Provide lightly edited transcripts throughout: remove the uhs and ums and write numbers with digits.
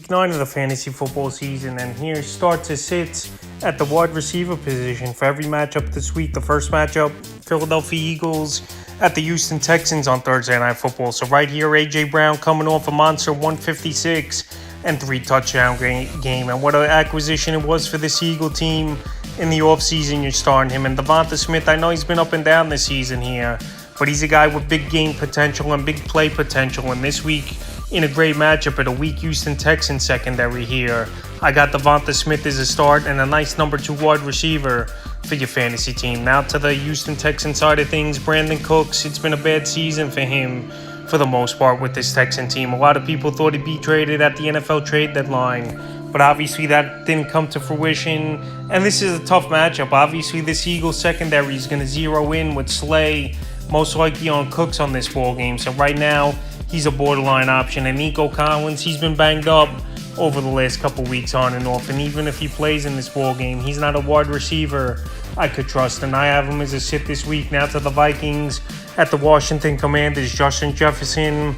week 9 of the fantasy football season, and here starts and sits at the wide receiver position for every matchup this week. The first matchup, Philadelphia Eagles at the Houston Texans on Thursday Night Football. So right here, A.J. Brown coming off a monster 156 and 3 touchdown game. And what an acquisition it was for this Eagle team in the offseason. You're starting him. And Devonta Smith, I know he's been up and down this season here, but he's a guy with big game potential and big play potential. And this week, in a great matchup at a weak Houston Texans secondary here, I got Devonta Smith as a start and a nice number 2 wide receiver for your fantasy team. Now to the Houston Texans side of things, Brandon Cooks, it's been a bad season for him for the most part with this Texan team. A lot of people thought he'd be traded at the NFL trade deadline, but obviously that didn't come to fruition. And this is a tough matchup. Obviously, this Eagles secondary is going to zero in with Slay, most likely on Cooks on this ball game. So right now, he's a borderline option. And Nico Collins, he's been banged up over the last couple weeks on and off. And even if he plays in this ball game, he's not a wide receiver I could trust. And I have him as a sit this week. Now to the Vikings at the Washington Commanders, Justin Jefferson.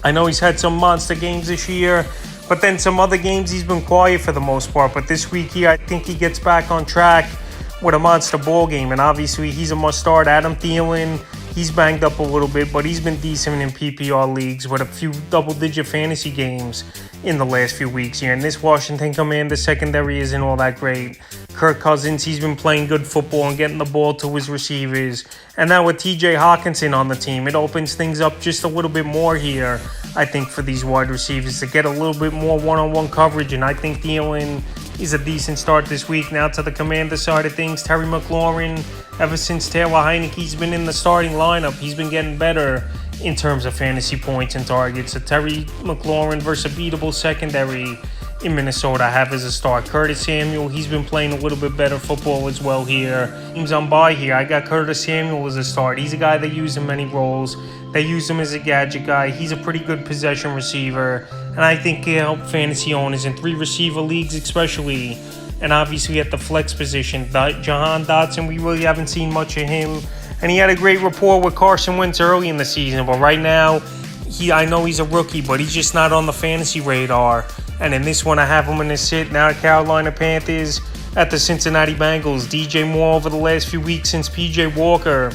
I know he's had some monster games this year, but then some other games he's been quiet for the most part. But this week here, I think he gets back on track with a monster ball game. And obviously, he's a must-start. Adam Thielen, he's banged up a little bit, but he's been decent in PPR leagues with a few double-digit fantasy games in the last few weeks here. And this Washington Commanders secondary isn't all that great. Kirk Cousins, he's been playing good football and getting the ball to his receivers. And now with TJ Hawkinson on the team, it opens things up just a little bit more here, I think, for these wide receivers to get a little bit more one-on-one coverage. And I think Thielen is a decent start this week. Now to the Commander side of things, Terry McLaurin, ever since Taylor Heinicke's been in the starting lineup, he's been getting better in terms of fantasy points and targets. So Terry McLaurin versus a beatable secondary in Minnesota I have as a start. Curtis Samuel, he's been playing a little bit better football as well here. Teams on bye here, I got Curtis Samuel as a start. He's a guy they use in many roles. They use him as a gadget guy. He's a pretty good possession receiver, and I think he'll help fantasy owners in 3 receiver leagues especially. And obviously at the flex position, Jahan Dotson, we really haven't seen much of him. And he had a great rapport with Carson Wentz early in the season, but right now, I know he's a rookie, but he's just not on the fantasy radar. And in this one, I have him in the sit. Now the Carolina Panthers at the Cincinnati Bengals. DJ Moore over the last few weeks since PJ Walker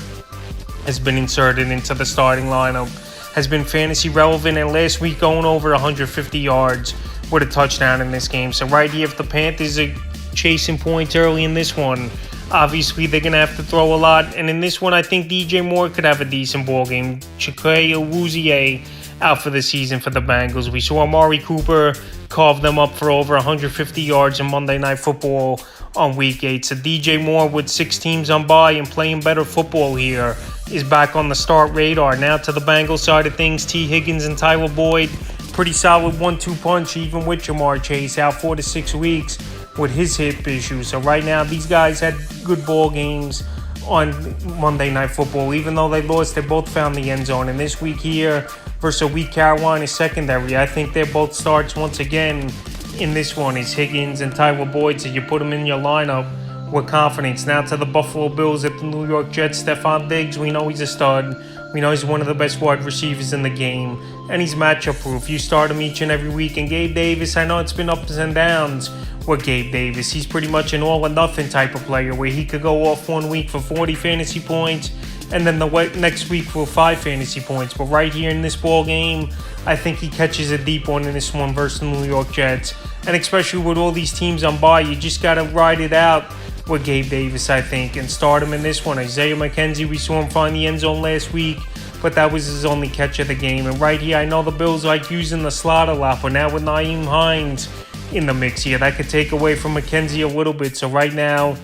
has been inserted into the starting lineup, has been fantasy relevant, and last week going over 150 yards with a touchdown in this game. So right here, if the Panthers are chasing points early in this one, obviously they're going to have to throw a lot. And in this one, I think DJ Moore could have a decent ball game. Chikai Awuzie out for the season for the Bengals. We saw Amari Cooper carve them up for over 150 yards in Monday Night Football on Week 8. So DJ Moore, with 6 teams on bye and playing better football here, is back on the start radar. Now to the Bengals side of things, T. Higgins and Tyler Boyd, pretty solid 1-2 punch even with Jamar Chase out 4 to 6 weeks with his hip issues. So right now, these guys had good ball games on Monday Night Football. Even though they lost, they both found the end zone. And this week here versus a weak Carolina secondary, I think they're both starts once again in this one is Higgins and Tyler Boyd. So you put them in your lineup with confidence. Now to the Buffalo Bills at the New York Jets. Stephon Diggs, we know he's a stud. We know he's one of the best wide receivers in the game, and he's matchup proof. You start him each and every week. And Gabe Davis, I know it's been ups and downs with Gabe Davis. He's pretty much an all or nothing type of player where he could go off one week for 40 fantasy points and then the next week for 5 fantasy points. But right here in this ball game, I think he catches a deep one in this one versus the New York Jets. And especially with all these teams on bye, you just got to ride it out with Gabe Davis, I think, and start him in this one. Isaiah McKenzie, we saw him find the end zone last week, but that was his only catch of the game. And right here, I know the Bills like using the slot a lot, but now with Nyheim Hines in the mix here, that could take away from McKenzie a little bit. So right now,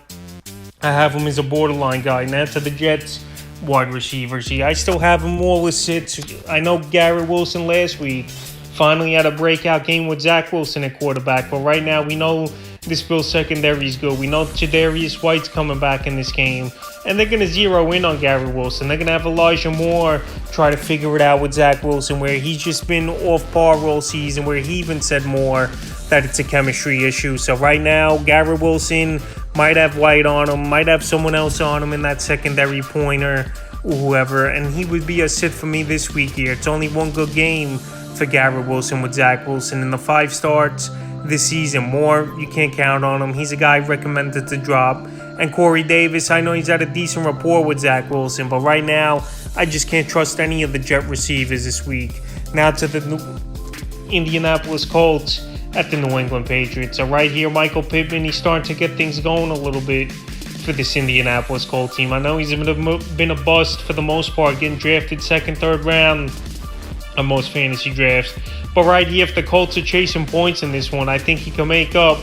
I have him as a borderline guy. Now to the Jets wide receivers here, I still have him all as sits. I know Garrett Wilson last week finally had a breakout game with Zach Wilson at quarterback, but right now we know this Bills secondary is good. We know Tre'Davious White's coming back in this game, and they're going to zero in on Garrett Wilson. They're going to have Elijah Moore try to figure it out with Zach Wilson, where he's just been off par all season, where he even said more that it's a chemistry issue. So right now, Garrett Wilson might have White on him, might have someone else on him in that secondary pointer or whoever, and he would be a sit for me this week here. It's only one good game for Garrett Wilson with Zach Wilson in the 5 starts this season. Moore, you can't count on him. He's a guy recommended to drop. And Corey Davis, I know he's had a decent rapport with Zach Wilson, but right now, I just can't trust any of the Jet receivers this week. Now to the Indianapolis Colts at the New England Patriots. So right here, Michael Pittman, he's starting to get things going a little bit for this Indianapolis Colts team. I know he's been a bust for the most part, getting drafted second, third round on most fantasy drafts. But right here, if the Colts are chasing points in this one, I think he can make up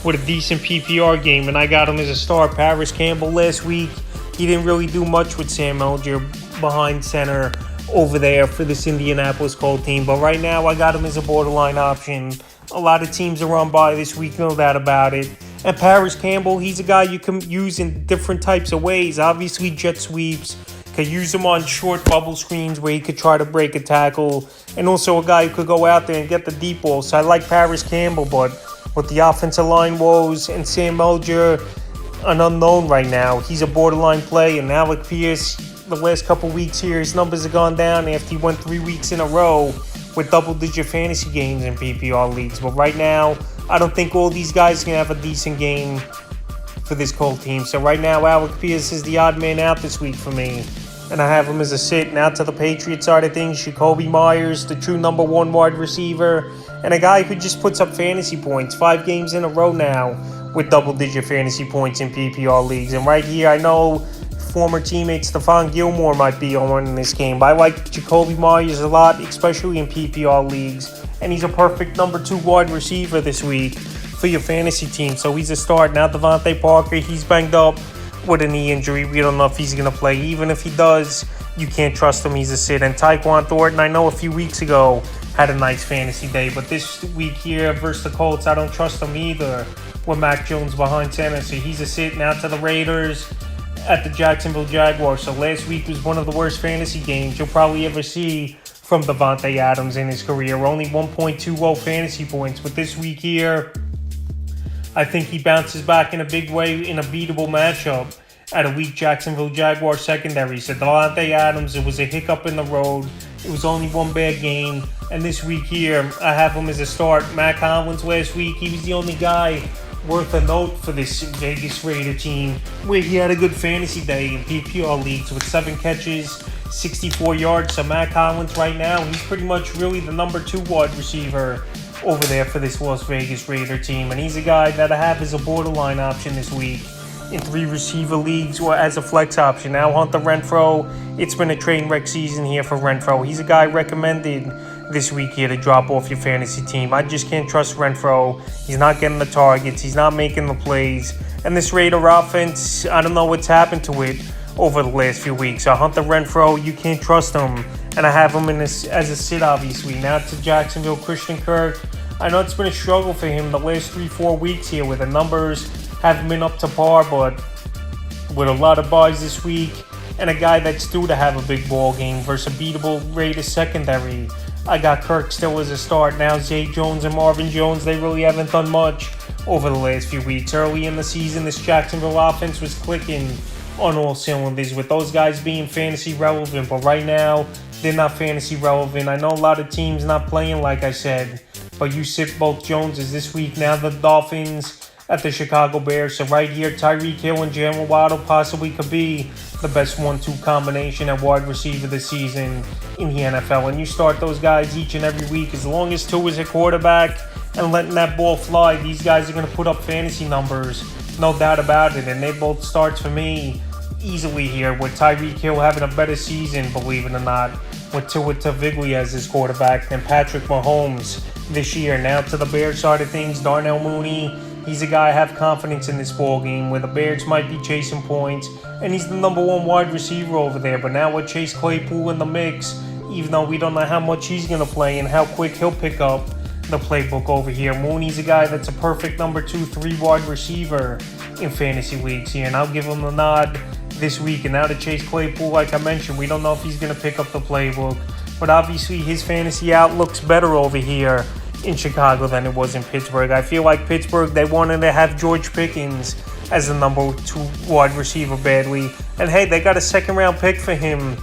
with a decent PPR game. And I got him as a start. Paris Campbell last week, he didn't really do much with Sam Ellinger behind center over there for this Indianapolis Colts team. But right now, I got him as a borderline option. A lot of teams are on bye this week, no doubt about it. And Paris Campbell, he's a guy you can use in different types of ways. Obviously, jet sweeps. Could use him on short bubble screens where he could try to break a tackle. And also a guy who could go out there and get the deep ball. So I like Paris Campbell, but with the offensive line woes and Sam Ellinger, an unknown right now. He's a borderline play. And Alec Pierce, the last couple weeks here, his numbers have gone down after he went 3 weeks in a row with double-digit fantasy games in PPR leagues. But right now, I don't think all these guys can have a decent game for this Colts team. So right now, Alec Pierce is the odd man out this week for me. And I have him as a sit. Now to the Patriots side of things, Jacoby Myers, the true number 1 wide receiver, and a guy who just puts up fantasy points 5 games in a row now with double-digit fantasy points in PPR leagues. And right here, I know former teammate Stephon Gilmore might be on in this game, but I like Jacoby Myers a lot, especially in PPR leagues. And he's a perfect number 2 wide receiver this week for your fantasy team. So he's a start. Now Devontae Parker, he's banged up with a knee injury. We don't know if he's going to play. Even if he does, you can't trust him. He's a sit. And Tyquan Thornton, I know a few weeks ago, had a nice fantasy day. But this week here versus the Colts, I don't trust him either with Mac Jones behind center. So he's a sit. Now to the Raiders at the Jacksonville Jaguars. So last week was one of the worst fantasy games you'll probably ever see from Davante Adams in his career. Only 1.20 fantasy points. But this week here, I think he bounces back in a big way in a beatable matchup at a weak Jacksonville Jaguars secondary. So Davante Adams, it was a hiccup in the road. It was only one bad game. And this week here, I have him as a start. Matt Collins last week, he was the only guy worth a note for this Vegas Raider team where he had a good fantasy day in PPR leagues with 7 catches, 64 yards. So Matt Collins right now, he's pretty much really the number 2 wide receiver over there for this Las Vegas Raider team. And he's a guy that I have as a borderline option this week in 3 receiver leagues or as a flex option. Now Hunter Renfrow, it's been a train wreck season here for Renfrow. He's a guy recommended this week here to drop off your fantasy team. I just can't trust Renfrow. He's not getting the targets. He's not making the plays. And this Raider offense, I don't know what's happened to it over the last few weeks. So Hunter Renfrow, you can't trust him. And I have him in this as a sit, obviously. Now to Jacksonville, Christian Kirk. I know it's been a struggle for him the last 3-4 weeks here where the numbers haven't been up to par, but with a lot of buys this week and a guy that's due to have a big ball game versus a beatable Raiders secondary, I got Kirk still as a start. Now Zay Jones and Marvin Jones, they really haven't done much over the last few weeks. Early in the season, this Jacksonville offense was clicking on all cylinders with those guys being fantasy relevant, but right now they're not fantasy relevant. I know a lot of teams not playing like I said, but you sit both Joneses this week. Now the Dolphins at the Chicago Bears. So right here, TYREEK Hill and Jalen Waddle possibly could be the best 1-2 combination at wide receiver this season in the NFL. And you start those guys each and every week. As long as 2 is a quarterback and letting that ball fly, these guys are going to put up fantasy numbers. No doubt about it. And they both starts for me easily here with TYREEK Hill having a better season, believe it or not, with Tua Tagovailoa as his quarterback than Patrick Mahomes this year. Now to the Bears side of things, Darnell Mooney, he's a guy I have confidence in this ball game where the Bears might be chasing points, and he's the number 1 wide receiver over there. But now with Chase Claypool in the mix, even though we don't know how much he's going to play and how quick he'll pick up the playbook over here, Mooney's a guy that's a perfect number 2-3 wide receiver in fantasy leagues here, and I'll give him the nod this week. And now to Chase Claypool, like I mentioned, we don't know if he's going to pick up the playbook, but obviously his fantasy outlook's better over here in Chicago than it was in Pittsburgh. I feel like Pittsburgh, they wanted to have George Pickens as the number 2 wide receiver badly, and hey, they got a 2nd round pick for him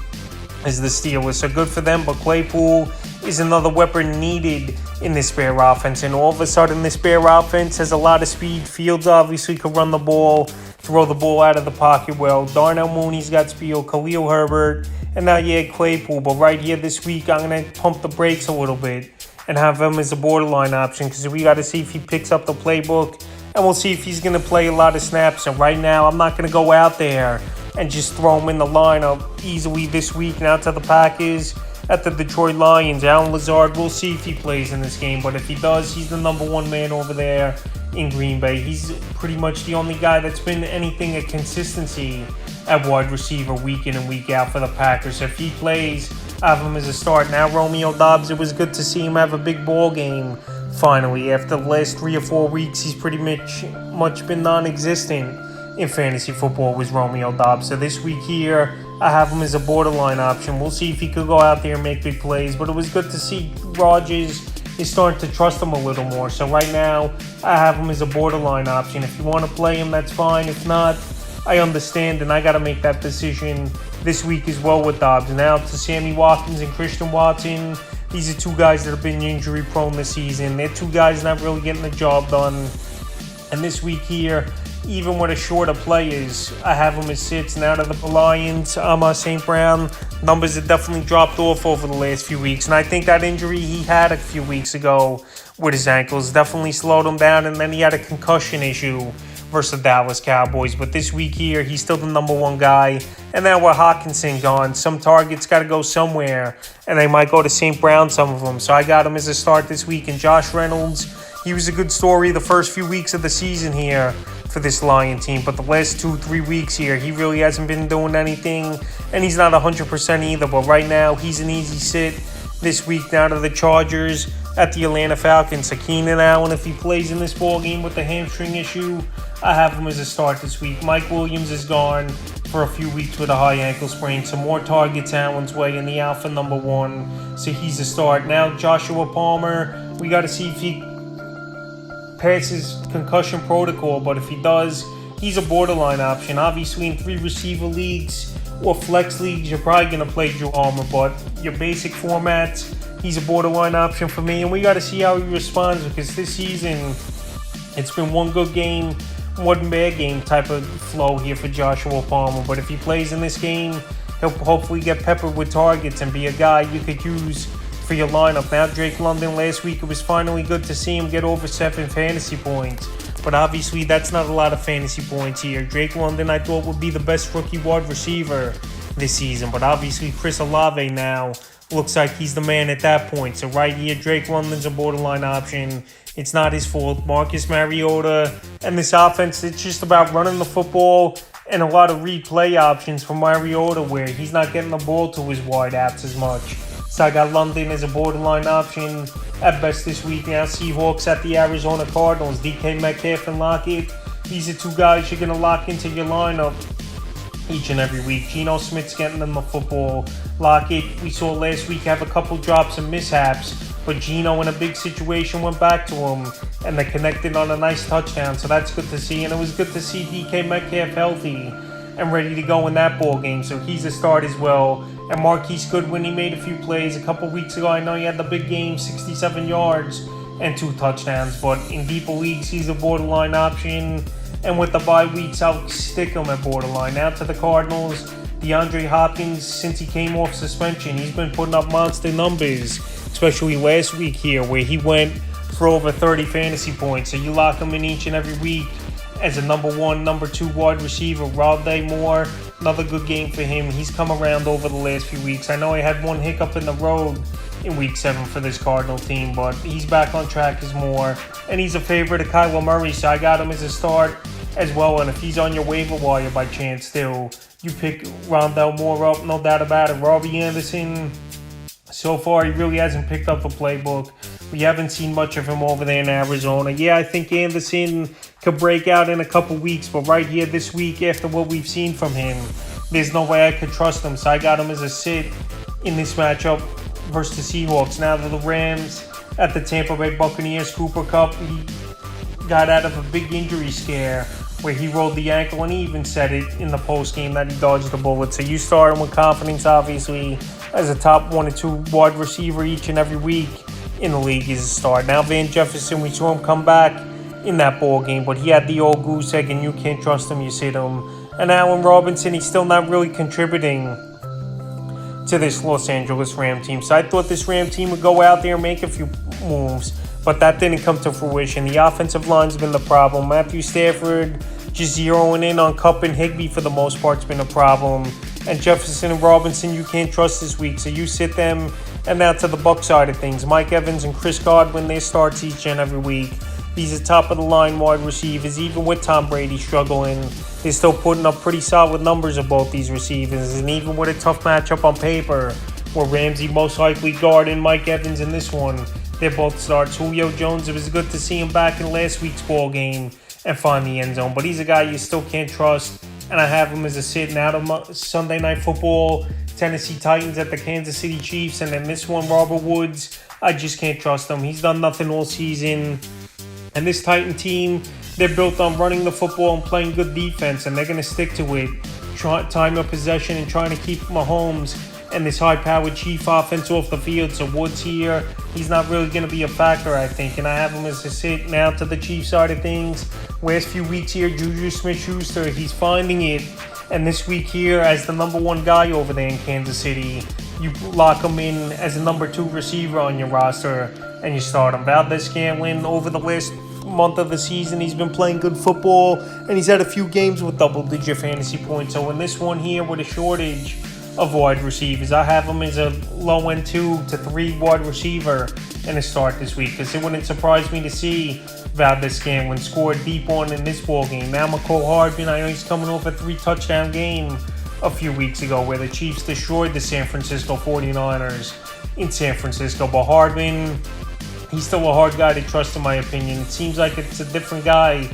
as the Steelers, so good for them. But Claypool, is another weapon needed in this Bear offense. And all of a sudden, this Bear offense has a lot of speed. Fields obviously could run the ball, throw the ball out of the pocket well. Darnell Mooney's got speed, Khalil Herbert, and now Claypool. But right here this week, I'm going to pump the brakes a little bit and have him as a borderline option because we got to see if he picks up the playbook, and we'll see if he's going to play a lot of snaps. And right now, I'm not going to go out there and just throw him in the lineup easily this week. Now to the Packers at the Detroit Lions. Allen Lazard, we'll see if he plays in this game, but if he does, he's the number one man over there in Green Bay. He's pretty much the only guy that's been anything of consistency at wide receiver week in and week out for the Packers. If he plays, I have him as a start. Now Romeo Doubs, it was good to see him have a big ball game finally. After the last 3 or 4 weeks, he's pretty much been non-existent in fantasy football with Romeo Doubs. So this week here, I have him as a borderline option. We'll see if he could go out there and make big plays, but it was good to see Rodgers is starting to trust him a little more. So right now, I have him as a borderline option. If you want to play him, that's fine. If not, I understand, and I got to make that decision this week as well with Doubs. Now to Sammy Watkins and Christian Watson. These are two guys that have been injury prone this season. They're two guys not really getting the job done. And this week here, even with a shorter players, I have them as sits. Now to the Lions, St. Brown. Numbers have definitely dropped off over the last few weeks. And I think that injury he had a few weeks ago with his ankles definitely slowed him down. And then he had a concussion issue versus the Dallas Cowboys. But this week here, he's still the number one guy. And now with Hawkinson gone, some targets got to go somewhere. And they might go to St. Brown, some of them. So I got him as a start this week. And Josh Reynolds, he was a good story the first few weeks of the season here for this Lion team. But the last 2-3 weeks here, he really hasn't been doing anything. And he's not 100% either. But right now, he's an easy sit this week. Now to the Chargers at the Atlanta Falcons. So Keenan Allen, if he plays in this ball game with the hamstring issue, I have him as a start this week. Mike Williams is gone for a few weeks with a high ankle sprain. Some more targets Allen's way in the alpha number one. So he's a start. Now Joshua Palmer, we got to see if he passes concussion protocol, but if he does, he's a borderline option. Obviously in 3 receiver leagues or flex leagues, you're probably going to play Drew Armour, but your basic formats, he's a borderline option for me. And we got to see how he responds, because this season, it's been one good game, one bad game type of flow here for Joshua Palmer. But if he plays in this game, he'll hopefully get peppered with targets and be a guy you could use for your lineup. Now Drake London, last week it was finally good to see him get over 7 fantasy points, but obviously that's not a lot of fantasy points here. Drake London I thought would be the best rookie wide receiver this season, but obviously Chris Olave now looks like he's the man at that point. So right here, Drake London's a borderline option. It's not his fault. Marcus Mariota and this offense, it's just about running the football and a lot of replay options for Mariota where he's not getting the ball to his wideouts as much. So I got London as a borderline option at best this week. Now Seahawks at the Arizona Cardinals. DK Metcalf and Lockett. These are 2 guys you're going to lock into your lineup each and every week. Geno Smith's getting them the football. Lockett, we saw last week, have a couple drops and mishaps, but Geno in a big situation went back to him, and they connected on a nice touchdown, so that's good to see. And it was good to see DK Metcalf healthy and ready to go in that ball game, so he's a start as well. And Marquise Goodwin, he made a few plays a couple weeks ago. I know he had the big game, 67 yards and 2 touchdowns, but in deeper leagues, he's a borderline option. And with the bye weeks, I'll stick him at borderline. Now to the Cardinals, DeAndre Hopkins, since he came off suspension, he's been putting up monster numbers, especially last week here, where he went for over 30 fantasy points. So you lock him in each and every week as a number 1, number 2 wide receiver. Rondé Moore, another good game for him. He's come around over the last few weeks. I know he had one hiccup in the road in week 7 for this Cardinal team, but he's back on track as Moore. And he's a favorite of Kyler Murray, so I got him as a start as well. And if he's on your waiver wire by chance still, you pick Rondé Moore up, no doubt about it. Robbie Anderson, so far he really hasn't picked up the playbook. We haven't seen much of him over there in Arizona. Yeah, I think Anderson could break out in a couple weeks, but right here this week, after what we've seen from him, there's no way I could trust him. So I got him as a sit in this matchup versus the Seahawks. Now to the Rams at the Tampa Bay Buccaneers. Cooper Kupp, he got out of a big injury scare where he rolled the ankle, and he even said it in the post game that he dodged the bullet. So you start him with confidence, obviously. as a top 1 or 2 wide receiver each and every week in the league is a start. Now Van Jefferson, we saw him come back in that ball game, but he had the old goose egg and you can't trust him, you sit him. And Allen Robinson, he's still not really contributing to this Los Angeles Ram team. So I thought this Ram team would go out there and make a few moves, but that didn't come to fruition. The offensive line's been the problem. Matthew Stafford just zeroing in on Kupp and Higbee for the most part has been a problem. And Jefferson and Robinson you can't trust this week, so you sit them. And now to the Bucs side of things. Mike Evans and Chris Godwin, they start each and every week. These are top-of-the-line wide receivers. Even with Tom Brady struggling, they're still putting up pretty solid numbers of both these receivers. And even with a tough matchup on paper, where Ramsey most likely guarding Mike Evans in this one, they both starts. Julio Jones, it was good to see him back in last week's ball game and find the end zone. But he's a guy you still can't trust. And I have him as a sit out of Sunday Night Football, Tennessee Titans at the Kansas City Chiefs. And then this one, Robert Woods, I just can't trust him. He's done nothing all season. And this Titan team, they're built on running the football and playing good defense, and they're going to stick to it. Time of possession and trying to keep Mahomes and this high-powered Chief offense off the field. So Woods here, he's not really going to be a factor, I think. And I have him as a sit. Now to the Chief side of things. Last few weeks here, Juju Smith-Schuster, he's finding it. And this week here, as the number 1 guy over there in Kansas City, you lock him in as a number 2 receiver on your roster, and you start him. Valdez-Scantling, over the last month of the season, he's been playing good football, and he's had a few games with double-digit fantasy points. So in this one here, with a shortage of wide receivers, I have him as a low-end 2 to 3 wide receiver in a start this week, because it wouldn't surprise me to see Valdez-Scantling score deep on in this ball game. Now McCole Hardman, I know he's coming off a 3-touchdown game a few weeks ago where the Chiefs destroyed the San Francisco 49ers in San Francisco. But Hardman, he's still a hard guy to trust in my opinion. It seems like it's a different guy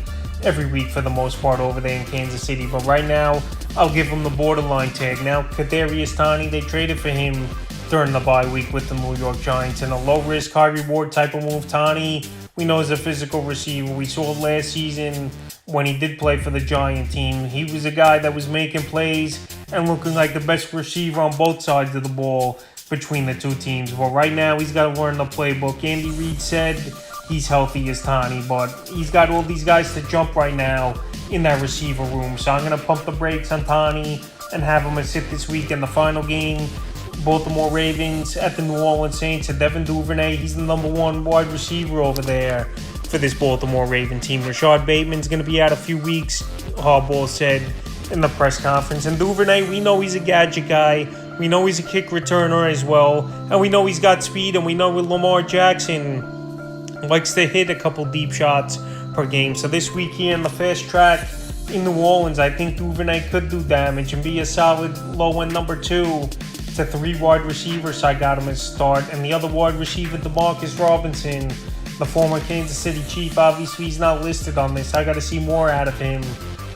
every week for the most part over there in Kansas City. But right now, I'll give him the borderline tag. Now, Kadarius Toney, they traded for him during the bye week with the New York Giants. And a low-risk, high-reward type of move. Toney, we know, is a physical receiver. We saw last season when he did play for the Giant team. He was a guy that was making plays and looking like the best receiver on both sides of the ball between the two teams. Well, right now, he's got to learn the playbook. Andy Reid said he's healthy as Toney, but he's got all these guys to jump right now in that receiver room. So I'm going to pump the brakes on Toney and have him sit this week in the final game. Baltimore Ravens at the New Orleans Saints. And Devin Duvernay, he's the number 1 wide receiver over there for this Baltimore Raven team. Rashad Bateman's going to be out a few weeks, Harbaugh said in the press conference. And Duvernay, we know he's a gadget guy. We know he's a kick returner as well. And we know he's got speed. And we know with Lamar Jackson likes to hit a couple deep shots per game. So this week here in the fast track in New Orleans, I think Duvernay could do damage and be a solid low-end number 2 to 3 wide receivers. So I got him as start. And the other wide receiver, DeMarcus Robinson, the former Kansas City Chief, obviously he's not listed on this. I got to see more out of him,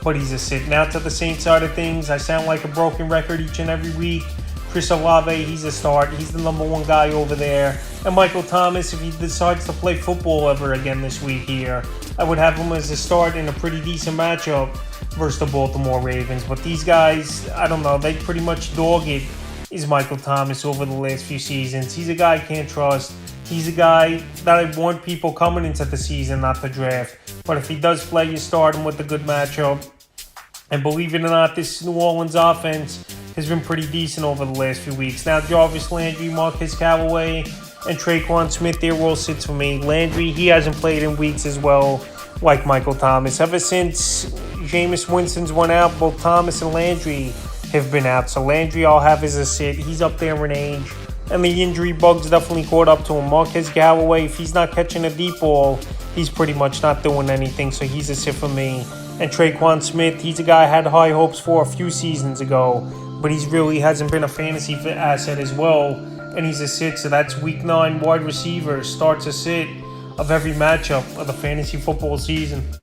but he's a sit. Now to the Saints side of things, I sound like a broken record each and every week. Chris Olave, he's a start. He's the number 1 guy over there. And Michael Thomas, if he decides to play football ever again this week here, I would have him as a start in a pretty decent matchup versus the Baltimore Ravens. But these guys, I don't know, they pretty much dog it, is Michael Thomas over the last few seasons. He's a guy I can't trust. He's a guy that I want people coming into the season not to draft. But if he does play, you start him with a good matchup. And believe it or not, this New Orleans offense has been pretty decent over the last few weeks. Now, Jarvis Landry, Marquez Callaway, and Traquan Smith, they're all sits for me. Landry, he hasn't played in weeks as well, like Michael Thomas. Ever since Jameis Winston's went out, both Thomas and Landry have been out. So Landry I'll have as a sit. He's up there in age. And the injury bug's definitely caught up to him. Marquez Callaway, if he's not catching a deep ball, he's pretty much not doing anything. So he's a sit for me. And Traquan Smith, he's a guy I had high hopes for a few seasons ago, but he's really hasn't been a fantasy asset as well, and he's a sit. So that's week 9 wide receiver starts a sit of every matchup of the fantasy football season.